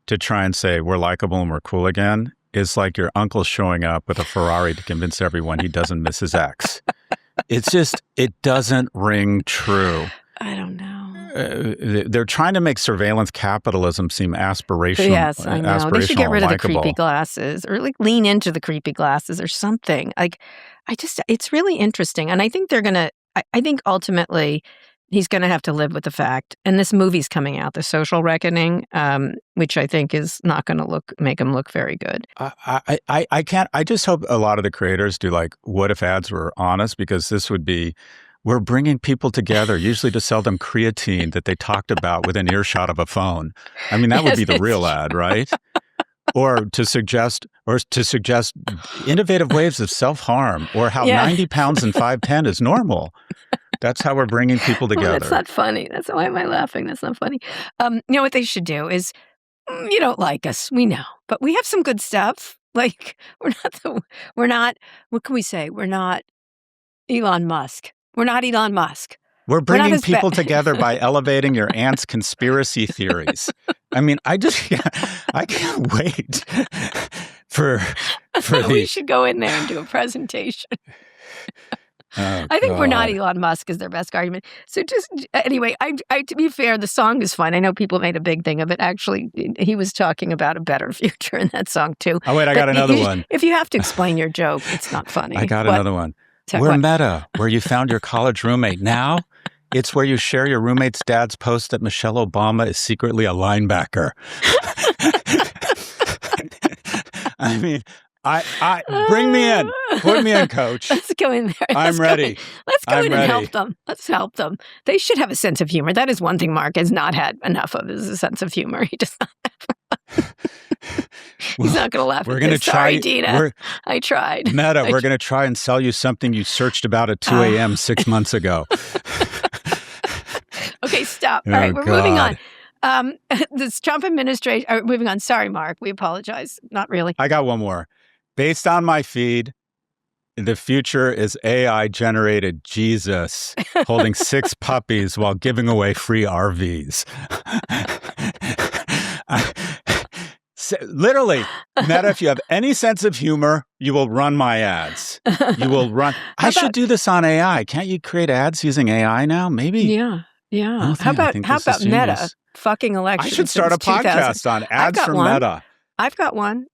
to try and say we're likable and we're cool again is like your uncle showing up with a Ferrari to convince everyone he doesn't miss his ex. It's just, it doesn't ring true. I don't know. They're trying to make surveillance capitalism seem aspirational. Yes, I know. They should get rid of the likable. creepy glasses, or like lean into the creepy glasses or something. Like, it's really interesting. And I think they're going to, I think ultimately he's going to have to live with the fact, and this movie's coming out, The Social Reckoning, which I think is not going to make him look very good. I just hope a lot of the creators do like, what if ads were honest? Because this would be, we're bringing people together, usually to sell them creatine that they talked about within earshot of a phone. I mean, that would be the real ad, right? Or to suggest innovative ways of self-harm, or how 90 pounds and 5'10" is normal. That's how we're bringing people together. That's not funny. Why am I laughing? That's not funny. You know what they should do is, you don't like us, we know, but we have some good stuff. Like, we're not, what can we say? We're not Elon Musk. We're not Elon Musk. We're bringing people together by elevating your aunt's conspiracy theories. I mean, I can't wait for we should go in there and do a presentation. Oh, I think we're not Elon Musk is their best argument. So just anyway, to be fair, the song is fun. I know people made a big thing of it. Actually, he was talking about a better future in that song too. Oh wait, I got another one. If you have to explain your joke, it's not funny. I got another one. We're Meta, where you found your college roommate. Now it's where you share your roommate's dad's post that Michelle Obama is secretly a linebacker. I mean, I bring me in. Put me in, coach. Let's go in there. I'm ready. Let's go in and help them. Let's help them. They should have a sense of humor. That is one thing Mark has not had enough of, is a sense of humor. He does not have. He's not going to laugh. We're going to try. Sorry, Dina. I tried. Meta, we're going to try and sell you something you searched about at 2 a.m. 6 months ago. Okay, stop. All right, we're moving on. This Trump administration, moving on. Sorry, Mark. We apologize. Not really. I got one more. Based on my feed, the future is AI-generated Jesus holding 6 puppies while giving away free RVs. Literally, Meta, if you have any sense of humor, you will run my ads. You will run. I should do this on AI. Can't you create ads using AI now? Maybe. Yeah. How about Meta fucking elections? I should start a podcast on ads from Meta. I've got one.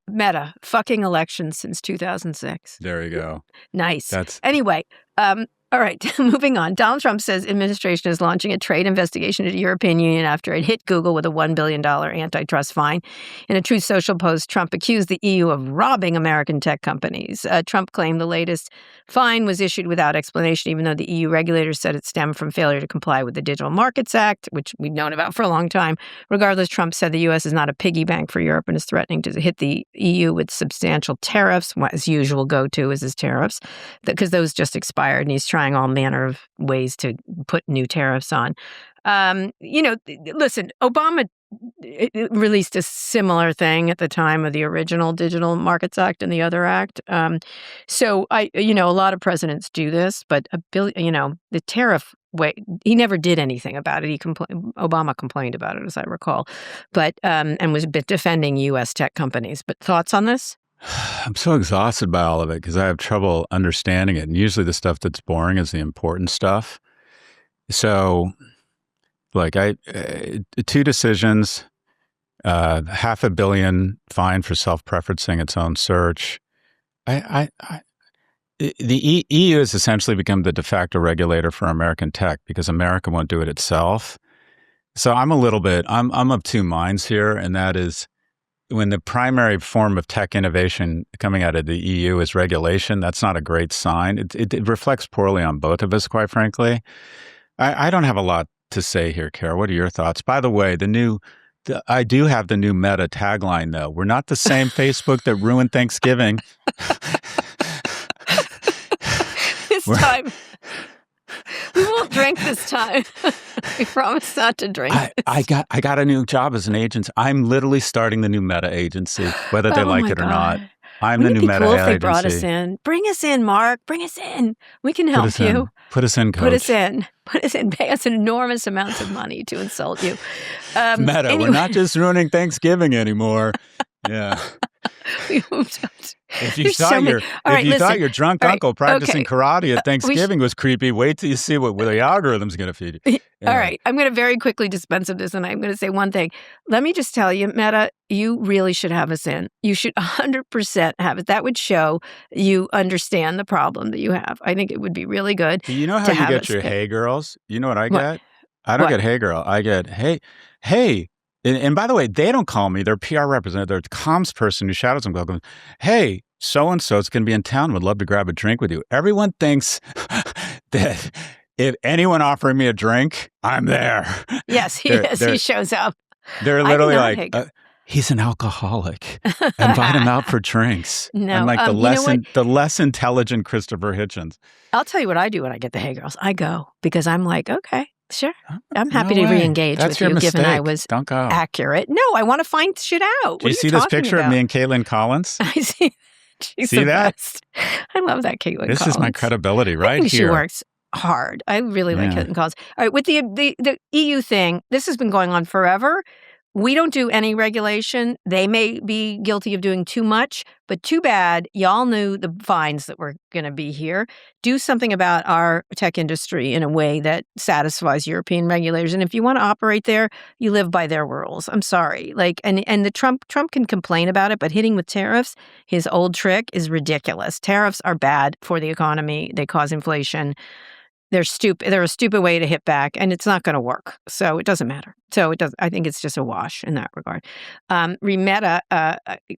Meta fucking elections since 2006. There you go. Nice. Anyway, all right, moving on. Donald Trump says administration is launching a trade investigation into the European Union after it hit Google with a $1 billion antitrust fine. In a Truth Social post, Trump accused the EU of robbing American tech companies. Trump claimed the latest fine was issued without explanation, even though the EU regulators said it stemmed from failure to comply with the Digital Markets Act, which we've known about for a long time. Regardless, Trump said the U.S. is not a piggy bank for Europe and is threatening to hit the EU with substantial tariffs. What his usual go-to is his tariffs, because those just expired, and he's trying all manner of ways to put new tariffs on. Listen, Obama released a similar thing at the time of the original Digital Markets Act and the other act. So a lot of presidents do this, but the tariff way, he never did anything about it. Obama complained about it, as I recall, but and was a bit defending U.S. tech companies. But thoughts on this? I'm so exhausted by all of it because I have trouble understanding it. And usually the stuff that's boring is the important stuff. So, like, 2 decisions, $500 million fine for self-preferencing its own search. The EU has essentially become the de facto regulator for American tech because America won't do it itself. So I'm of 2 minds here, and that is, when the primary form of tech innovation coming out of the EU is regulation, that's not a great sign. It reflects poorly on both of us, quite frankly. I don't have a lot to say here, Kara. What are your thoughts? By the way, I do have the new Meta tagline, though. We're not the same Facebook that ruined Thanksgiving. This time. We won't drink this time. We promise not to drink. I got a new job as an agent. I'm literally starting the new Meta agency, whether they like it or not. I'm the new Meta cool agency. If they brought us in. Bring us in, Mark. Bring us in. We can help you. Put us in, coach. Put us in. put us in, pay us enormous amounts of money to insult you. Meta, anyway. we're not just ruining Thanksgiving anymore. Yeah. If you thought your drunk uncle practicing karate at Thanksgiving was creepy, wait till you see what the algorithm's going to feed you. Yeah. All right. I'm going to very quickly dispense of this, and I'm going to say one thing. Let me just tell you, Meta, you really should have us in. You should 100% have it. That would show you understand the problem that you have. I think it would be really good. Do you know how you get your hey girls? You know what I get? I don't get hey girl. I get hey. And by the way, they don't call me. Their PR representative, their comms person who shadows them goes, hey, so-and-so is going to be in town. Would love to grab a drink with you. Everyone thinks that if anyone offering me a drink, I'm there. Yes, he is. He shows up. They're literally like, he's an alcoholic. Invite him out for drinks. No, I'm like the less intelligent Christopher Hitchens. I'll tell you what I do when I get the hey girls. I go because I'm like, okay. Sure. I'm happy to re-engage with you, given I was accurate. No, I want to find shit out. Do you see this picture of me and Caitlin Collins? I see. She's the best. I love that Caitlin Collins. This is my credibility right here. She works hard. I really like Caitlin Collins. All right, with the EU thing, this has been going on forever. We don't do any regulation. They may be guilty of doing too much, but too bad. Y'all knew the fines that were going to be here. Do something about our tech industry in a way that satisfies European regulators. And if you want to operate there, you live by their rules. I'm sorry. And the Trump can complain about it, but hitting with tariffs, his old trick is ridiculous. Tariffs are bad for the economy. They cause inflation. They're stupid. They're a stupid way to hit back, and it's not going to work. So it doesn't matter. So it does. I think it's just a wash in that regard. Remeta,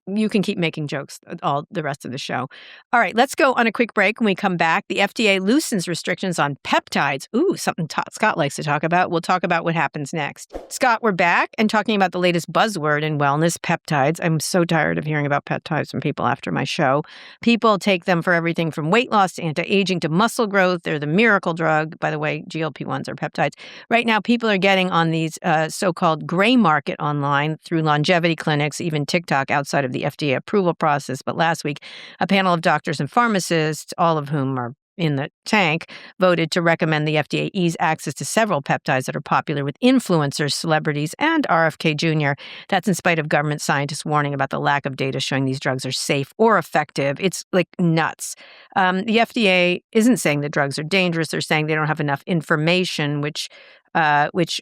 you can keep making jokes all the rest of the show. All right, let's go on a quick break. When we come back, the FDA loosens restrictions on peptides. Ooh, something Scott likes to talk about. We'll talk about what happens next. Scott, we're back and talking about the latest buzzword in wellness, peptides. I'm so tired of hearing about peptides from people after my show. People take them for everything from weight loss to anti-aging to muscle growth. They're the miracle drug. By the way, GLP-1s are peptides. Right now, people are getting on these so-called gray market online through longevity clinics, even TikTok, outside of the FDA approval process. But last week, a panel of doctors and pharmacists, all of whom are in the tank, voted to recommend the FDA ease access to several peptides that are popular with influencers, celebrities, and RFK Jr. That's in spite of government scientists warning about the lack of data showing these drugs are safe or effective. It's like nuts. The FDA isn't saying the drugs are dangerous. They're saying they don't have enough information, which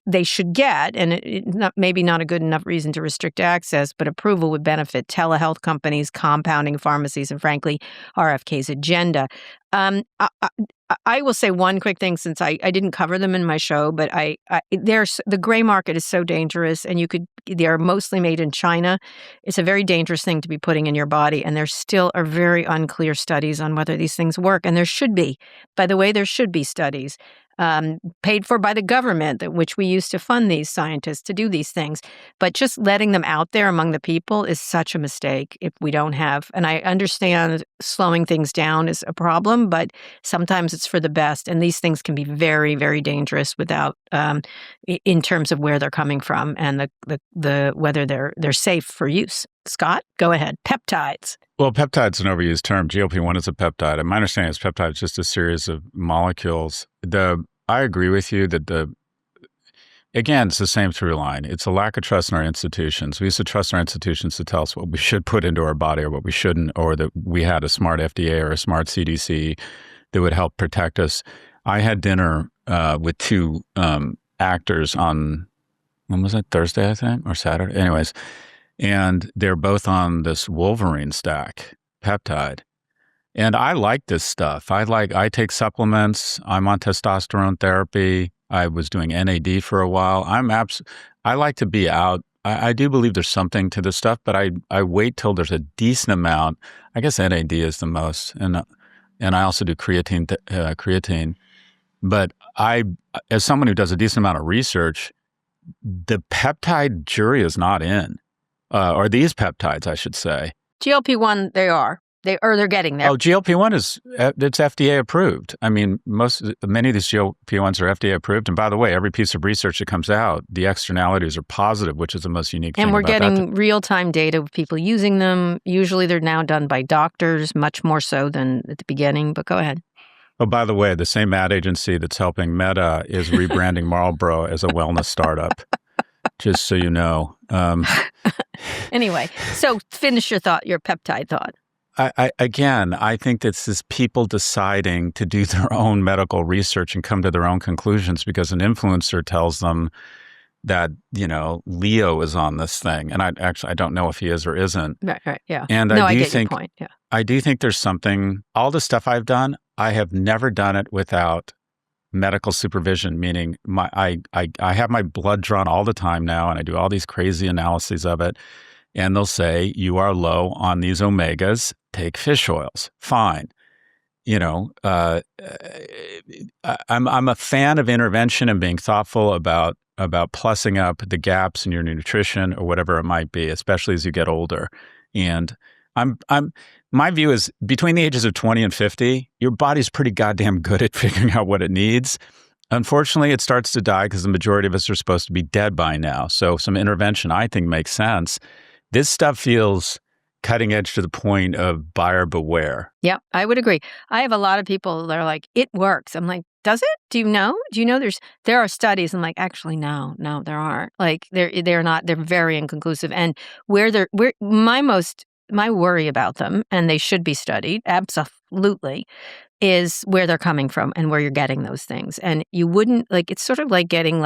they should get, and maybe not a good enough reason to restrict access, but approval would benefit telehealth companies, compounding pharmacies, and frankly, RFK's agenda. I will say one quick thing, since I didn't cover them in my show, but the gray market is so dangerous, and they are mostly made in China. It's a very dangerous thing to be putting in your body, and there still are very unclear studies on whether these things work, and there should be. By the way, there should be studies paid for by the government, which we use to fund these scientists to do these things. But just letting them out there among the people is such a mistake if we don't have, and I understand slowing things down is a problem, but sometimes it's for the best. And these things can be very, very dangerous without, in terms of where they're coming from and the whether they're safe for use. Scott, go ahead. Peptides. Well, peptide's an overused term. GLP-1 is a peptide. And my understanding is peptide is just a series of molecules. I agree with you that again, it's the same through line. It's a lack of trust in our institutions. We used to trust our institutions to tell us what we should put into our body or what we shouldn't, or that we had a smart FDA or a smart CDC that would help protect us. I had dinner with two actors on, when was it? Thursday, I think, or Saturday? Anyways. And they're both on this Wolverine stack, peptide. And I like this stuff. I take supplements. I'm on testosterone therapy. I was doing NAD for a while. I like to be out. I do believe there's something to this stuff, but I wait till there's a decent amount. I guess NAD is the most. And I also do creatine. But as someone who does a decent amount of research, the peptide jury is not in. Or these peptides, I should say. GLP-1, they're getting there. Oh, GLP-1 it's FDA approved. I mean, many of these GLP-1s are FDA approved. And by the way, every piece of research that comes out, the externalities are positive, which is the most unique thing. And we're about getting real-time data of people using them. Usually they're now done by doctors, much more so than at the beginning. But go ahead. Oh, by the way, the same ad agency that's helping Meta is rebranding Marlboro as a wellness startup. Just so you know. Anyway, so finish your peptide thought. I think this is people deciding to do their own medical research and come to their own conclusions because an influencer tells them that, Leo is on this thing. And I don't know if he is or isn't. Right, yeah. And I get your point, yeah. I do think there's something, all the stuff I've done, I have never done it without medical supervision, meaning I have my blood drawn all the time now, and I do all these crazy analyses of it. And they'll say, you are low on these omegas, take fish oils. Fine. I'm a fan of intervention and being thoughtful about plussing up the gaps in your nutrition or whatever it might be, especially as you get older. And my view is between the ages of 20 and 50, your body's pretty goddamn good at figuring out what it needs. Unfortunately, it starts to die because the majority of us are supposed to be dead by now. So some intervention, I think, makes sense. This stuff feels cutting edge to the point of buyer beware. Yeah, I would agree. I have a lot of people that are like, it works. I'm like, does it? Do you know? There are studies? I'm like, actually, no, there aren't. Like, they're not. They're very inconclusive. And my worry about them, and they should be studied, absolutely, is where they're coming from and where you're getting those things. And you wouldn't, it's sort of like getting,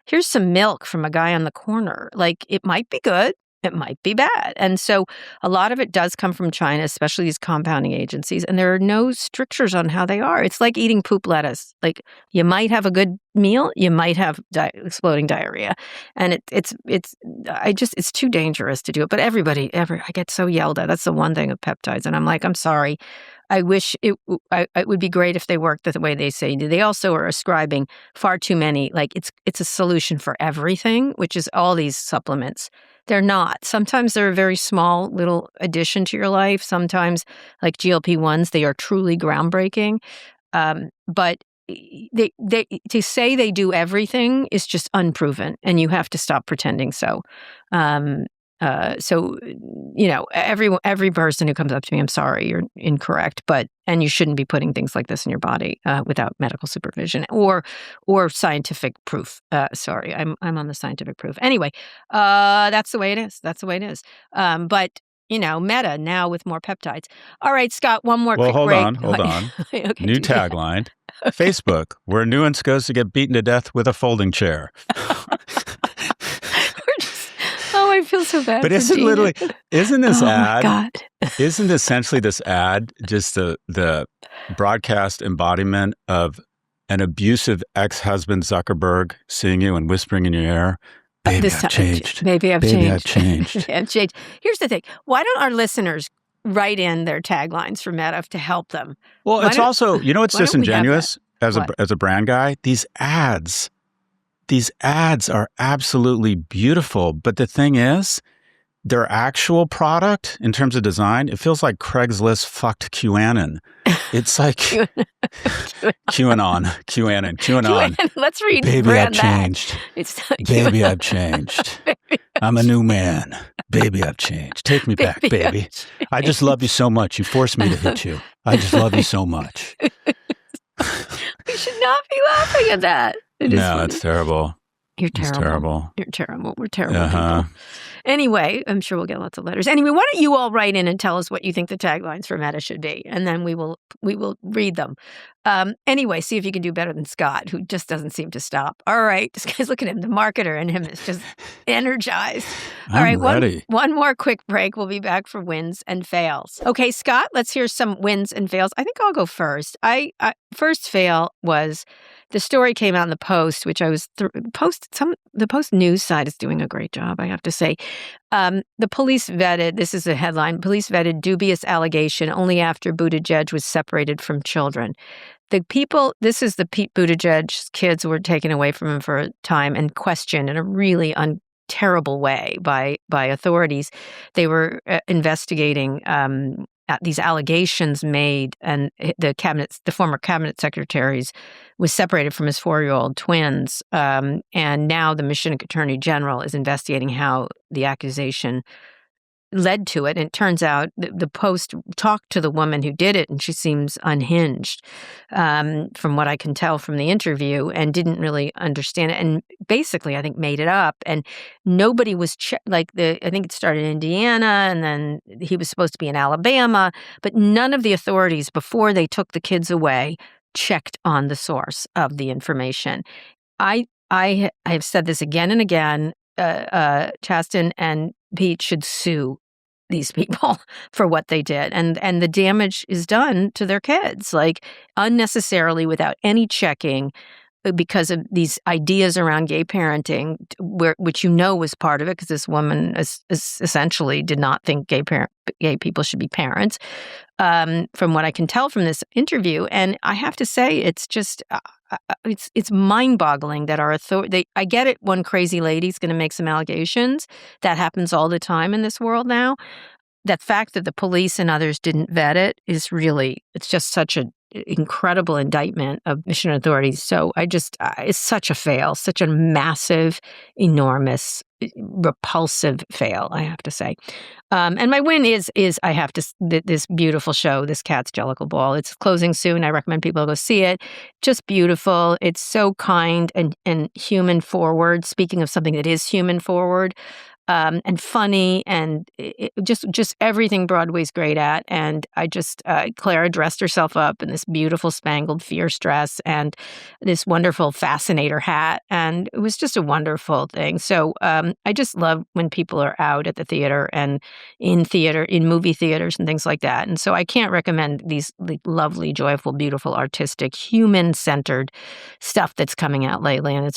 here's some milk from a guy on the corner. It might be good. It might be bad. And so a lot of it does come from China, especially these compounding agencies. And there are no strictures on how they are. It's like eating poop lettuce. You might have a good meal, you might have exploding diarrhea. And it's too dangerous to do it. But I get so yelled at. That's the one thing of peptides. And I'm like, I'm sorry. I wish it would be great if they worked the way they say. They also are ascribing far too many, it's a solution for everything, which is all these supplements. They're not. Sometimes they're a very small little addition to your life. Sometimes, like GLP-1s, they are truly groundbreaking. But they to say they do everything is just unproven, and you have to stop pretending so. Every person who comes up to me, I'm sorry, you're incorrect, and you shouldn't be putting things like this in your body without medical supervision or scientific proof. Sorry, I'm on the scientific proof. Anyway, that's the way it is. But Meta now with more peptides. All right, Scott, one more quick break. Hold on. Okay, new tagline. Okay. Facebook, where nuance goes to get beaten to death with a folding chair. I feel so bad. But isn't this ad? My God. Isn't essentially this ad just the broadcast embodiment of an abusive ex-husband Zuckerberg seeing you and whispering in your ear, "Baby, I've changed. Baby, I've changed. I've changed." Here's the thing: why don't our listeners write in their taglines for Meta to help them? Well, it's also, it's disingenuous as a brand guy. These ads are absolutely beautiful. But the thing is, their actual product, in terms of design, it feels like Craigslist fucked QAnon. It's like QAnon. Let's read. Baby, I've changed. Baby, I've changed. I'm a new man. Baby, I've changed. Take me back, baby. I just love you so much. You forced me to hit you. I just love you so much. We should not be laughing at that. It's terrible. You're terrible. It's terrible. You're terrible. We're terrible people. Anyway, I'm sure we'll get lots of letters. Anyway, why don't you all write in and tell us what you think the taglines for Meta should be, and then we will read them. Anyway, see if you can do better than Scott, who just doesn't seem to stop. All right, this guy's, look at him. The marketer in him is just energized. All right, ready. One more quick break. We'll be back for wins and fails. Okay, Scott, let's hear some wins and fails. I think I'll go first. First fail was the story came out in the Post, which I was the Post news side is doing a great job, I have to say. The police vetted, this is a headline, police vetted dubious allegation only after Buttigieg was separated from children. This is the Pete Buttigieg's kids were taken away from him for a time and questioned in a really terrible way by authorities. They were investigating these allegations made, and the former cabinet secretaries was separated from his 4-year-old twins. And now the Michigan Attorney General is investigating how the accusation led to it. And it turns out the Post talked to the woman who did it, and she seems unhinged, from what I can tell from the interview, and didn't really understand it, and basically, I think, made it up. And nobody was I think it started in Indiana, and then he was supposed to be in Alabama, but none of the authorities, before they took the kids away, checked on the source of the information. I have said this again and again. Chasten and Pete should sue these people for what they did, and the damage is done to their kids, like, unnecessarily, without any checking, because of these ideas around gay parenting, which was part of it, because this woman essentially did not think gay people should be parents, from what I can tell from this interview. And I have to say, it's just it's mind-boggling that our authority. I get it. One crazy lady's going to make some allegations. That happens all the time in this world now. That fact that the police and others didn't vet it is really, it's just such an incredible indictment of mission authorities. So it's such a fail, such a massive, enormous, repulsive fail, I have to say. And my win is I have to, this beautiful show, this Cat's Jellicle Ball. It's closing soon. I recommend people go see it. Just beautiful. It's so kind and human forward. Speaking of something that is human forward, and funny, and just everything Broadway's great at. And Clara dressed herself up in this beautiful spangled fierce dress and this wonderful fascinator hat, and it was just a wonderful thing. So I just love when people are out at the theater and in movie theaters and things like that. And so I can't recommend these lovely, joyful, beautiful, artistic, human-centered stuff that's coming out lately. And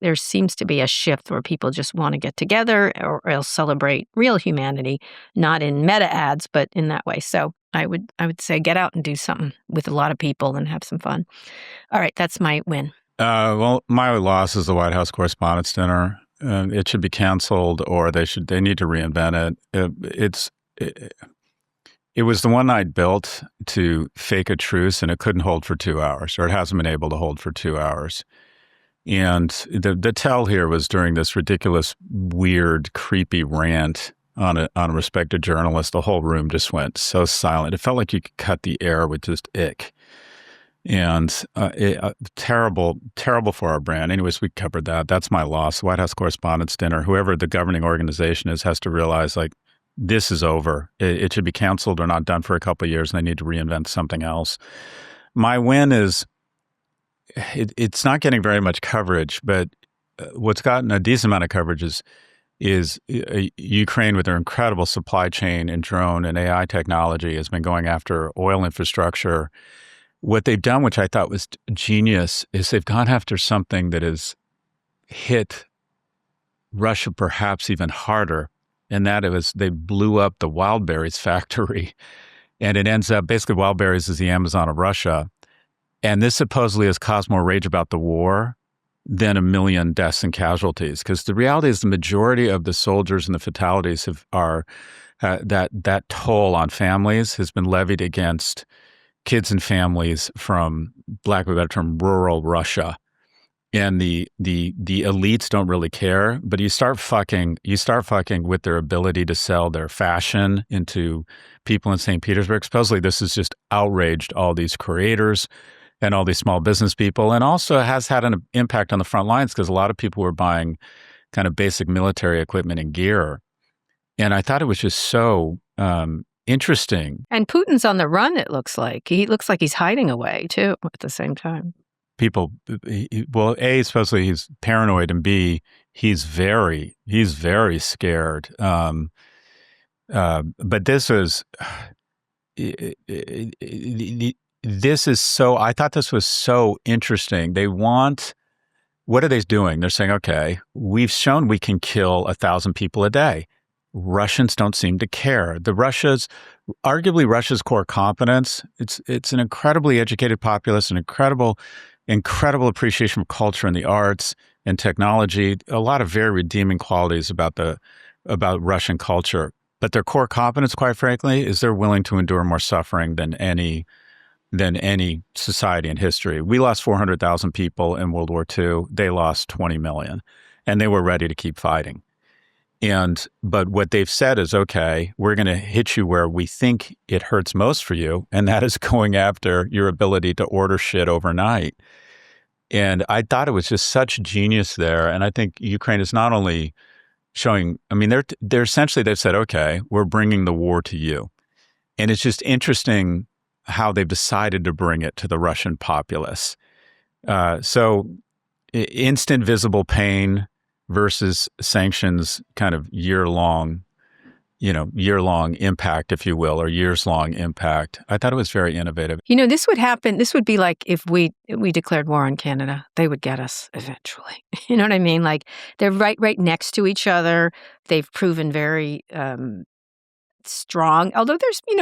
there seems to be a shift where people just want to get together or else celebrate real humanity, not in meta ads, but in that way. So I would say get out and do something with a lot of people and have some fun. All right, that's my win. Well, my loss is the White House Correspondents Dinner. It should be canceled, or they need to reinvent it. It was the one night built to fake a truce, and it couldn't hold for 2 hours, or it hasn't been able to hold for 2 hours. And the tell here was during this ridiculous, weird, creepy rant on a respected journalist, the whole room just went so silent. It felt like you could cut the air with just ick. And terrible for our brand. Anyways, we covered that. That's my loss. The White House Correspondents Dinner, whoever the governing organization is, has to realize, like, this is over. It should be canceled or not done for a couple of years, and they need to reinvent something else. My win is, it's not getting very much coverage, but what's gotten a decent amount of coverage is Ukraine, with their incredible supply chain and drone and AI technology, has been going after oil infrastructure. What they've done, which I thought was genius, is they've gone after something that has hit Russia perhaps even harder, and that they blew up the wild berries factory, and it ends up, basically, wild berries is the Amazon of Russia. And this supposedly has caused more rage about the war than 1 million deaths and casualties. Because the reality is the majority of the soldiers and the fatalities that toll on families has been levied against kids and families from, lack of a better term, rural Russia. And the elites don't really care, but you start fucking with their ability to sell their fashion into people in St. Petersburg. Supposedly this has just outraged all these creators and all these small business people, and also has had an impact on the front lines, because a lot of people were buying kind of basic military equipment and gear. And I thought it was just so interesting. And Putin's on the run, it looks like. He looks like he's hiding away, too, at the same time. People, well, A, supposedly he's paranoid, and B, he's very scared. But this is... I thought this was so interesting. What are they doing? They're saying, okay, we've shown we can kill 1,000 people a day. Russians don't seem to care. Arguably Russia's core competence, it's an incredibly educated populace, an incredible appreciation for culture and the arts and technology, a lot of very redeeming qualities about Russian culture. But their core competence, quite frankly, is they're willing to endure more suffering than any society in history. We lost 400,000 people in World War II. They lost 20 million, and they were ready to keep fighting. But what they've said is, okay, we're going to hit you where we think it hurts most for you, and that is going after your ability to order shit overnight. And I thought it was just such genius there. And I think Ukraine is not only showing, I mean, they're essentially, they've said, okay, we're bringing the war to you. And it's just interesting how they've decided to bring it to the Russian populace. So instant visible pain versus sanctions, kind of year-long impact, if you will, or years-long impact. I thought it was very innovative. This would happen. This would be like if we declared war on Canada. They would get us eventually. You know what I mean? Like they're right next to each other. They've proven very strong. Although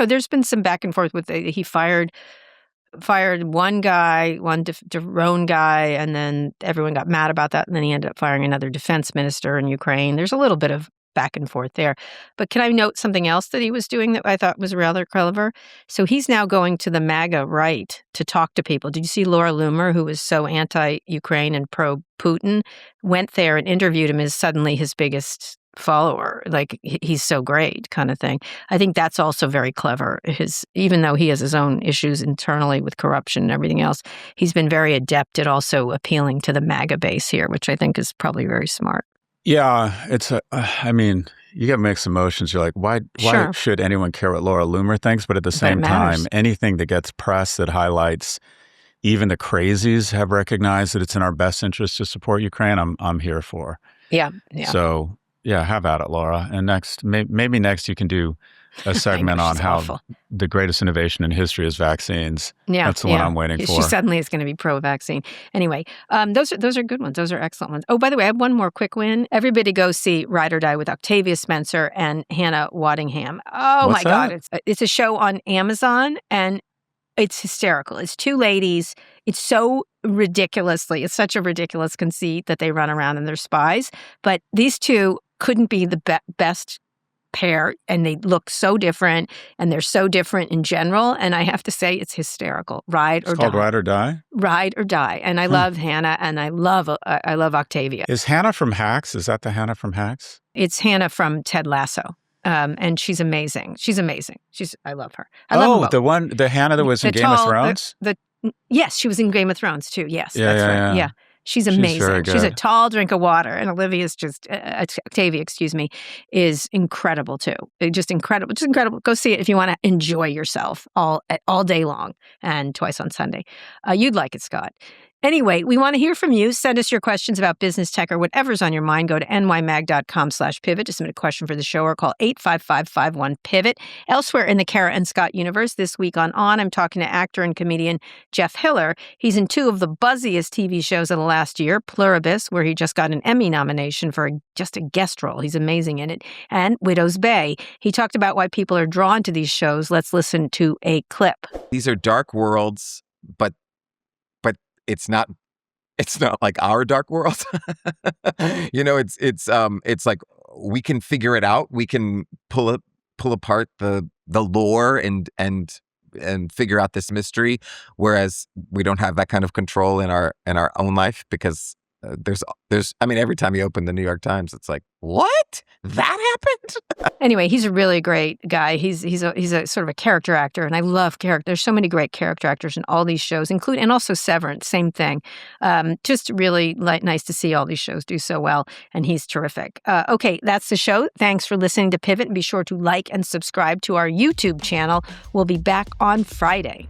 there's been some back and forth with he fired one guy, one drone guy, and then everyone got mad about that, and then he ended up firing another defense minister in Ukraine. There's a little bit of back and forth there. But can I note something else that he was doing that I thought was rather clever? So he's now going to the MAGA right to talk to people. Did you see Lara Naaman, who was so anti-Ukraine and pro-Putin, went there and interviewed him as suddenly his biggest follower, like he's so great kind of thing. I think that's also very clever. Even though he has his own issues internally with corruption and everything else, he's been very adept at also appealing to the MAGA base here, which I think is probably very smart. Yeah, I mean, you get mixed emotions. You're like, why should anyone care what Lara Naaman thinks? But at the same time, anything that gets press that highlights even the crazies have recognized that it's in our best interest to support Ukraine, I'm here for. Yeah. So yeah, how about it, Laura? And maybe next you can do a segment on how the greatest innovation in history is vaccines. Yeah, that's the one I'm waiting for. She suddenly is going to be pro-vaccine. Anyway, those are good ones. Those are excellent ones. Oh, by the way, I have one more quick win. Everybody go see Ride or Die with Octavia Spencer and Hannah Waddingham. Oh, What's my that? God. It's a show on Amazon, and it's hysterical. It's two ladies. It's so it's such a ridiculous conceit that they run around and they're spies. But these two couldn't be the best pair, and they look so different, and they're so different in general. And I have to say, it's hysterical. Ride or Die. It's called Ride or Die? Ride or Die. And I love Hannah, and I love Octavia. Is Hannah from Hacks? Is that the Hannah from Hacks? It's Hannah from Ted Lasso. And she's amazing. I love her. I love the Hannah that was in Game of Thrones? Yes, she was in Game of Thrones too. Yes, that's right. Yeah. She's amazing. Very good. She's a tall drink of water, and Octavia, is incredible too. Just incredible. Go see it if you want to enjoy yourself all day long and twice on Sunday. You'd like it, Scott. Anyway, we want to hear from you. Send us your questions about business, tech, or whatever's on your mind. Go to nymag.com/pivot to submit a question for the show or call 855-51-PIVOT. Elsewhere in the Kara and Scott universe, this week on I'm talking to actor and comedian Jeff Hiller. He's in two of the buzziest TV shows of the last year, Pluribus, where he just got an Emmy nomination for just a guest role. He's amazing in it. And Widow's Bay. He talked about why people are drawn to these shows. Let's listen to a clip. These are dark worlds, but it's not like our dark world. It's like we can figure it out. We can pull apart the lore and figure out this mystery, whereas we don't have that kind of control in our own life because there's every time you open the New York Times, it's like, what? That happened? Anyway, he's a really great guy. He's a sort of a character actor, and I love character. There's so many great character actors in all these shows, and also Severance, same thing. Just really nice to see all these shows do so well, and he's terrific. Okay, that's the show. Thanks for listening to Pivot, and be sure to like and subscribe to our YouTube channel. We'll be back on Friday.